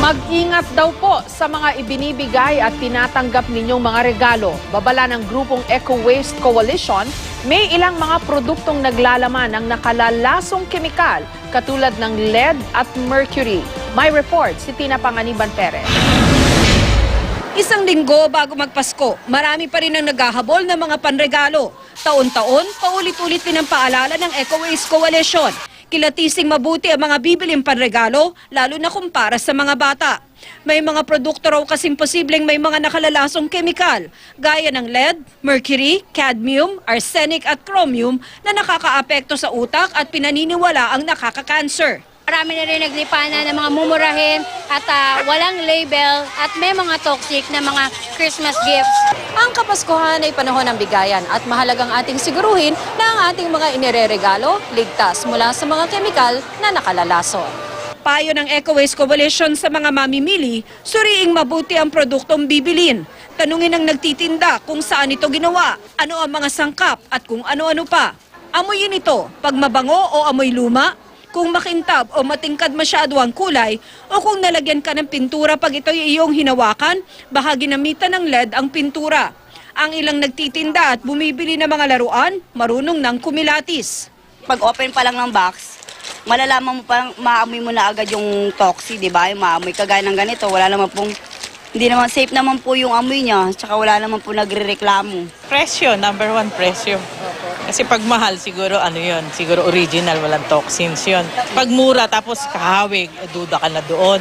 Mag-ingat daw po sa mga ibinibigay at tinatanggap ninyong mga regalo. Babala ng grupong Eco Waste Coalition, may ilang mga produktong naglalaman ng nakalalasong kemikal katulad ng lead at mercury. May report si Tina Panganiban Perez. Isang linggo bago magpasko, marami pa rin ang naghahabol ng mga panregalo. Taon-taon, paulit-ulit din ang paalala ng Eco Waste Coalition. Kilatising mabuti ang mga bibiling panregalo, lalo na kung para sa mga bata. May mga produkto raw kasing posibleng may mga nakalalasong kemikal, gaya ng lead, mercury, cadmium, arsenic at chromium na nakakaapekto sa utak at pinaniniwala ang nakaka-cancer. Marami na rin naglipana ng mga mumurahin at walang label at may mga toxic na mga Christmas gifts. Ang Kapaskuhan ay panahon ng bigayan at mahalagang ating siguruhin na ang ating mga inireregalo ligtas mula sa mga kemikal na nakalalason. Payo ng Eco Waste Coalition sa mga mamimili, suriing mabuti ang produktong bibilin. Tanungin ang nagtitinda kung saan ito ginawa, ano ang mga sangkap at kung ano-ano pa. Amoyin ito pag mabango o amoy luma, kung makintab o matingkad masyado ang kulay, o kung nalagyan ka ng pintura pag ito'y iyong hinawakan, baka ginamitan ng lead ang pintura. Ang ilang nagtitinda at bumibili ng mga laruan, marunong ng kumilatis. Pag open pa lang ng box, malalaman mo pa, maamoy mo na agad yung toxic, di ba? Yung maamoy kagaya ng ganito, wala naman pong, hindi naman safe naman po yung amoy niya, tsaka wala naman po nagre-reklamo. Presyo, number one presyo. Kasi pag mahal, siguro ano yun, siguro original, walang toxins yun. Pag mura, tapos kahawig, duda ka na doon.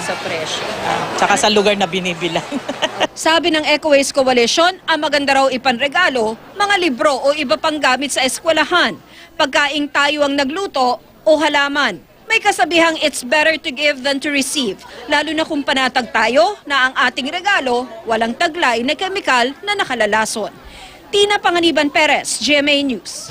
Sa presyo. Tsaka sa lugar na binibilang. Sabi ng Eco Waste Coalition, ang maganda raw ipanregalo, mga libro o iba pang gamit sa eskwelahan, pagkaing tayo ang nagluto o halaman. May kasabihang it's better to give than to receive, lalo na kung panatag tayo na ang ating regalo walang taglay na kemikal na nakalalason. Tina Panganiban Perez, GMA News.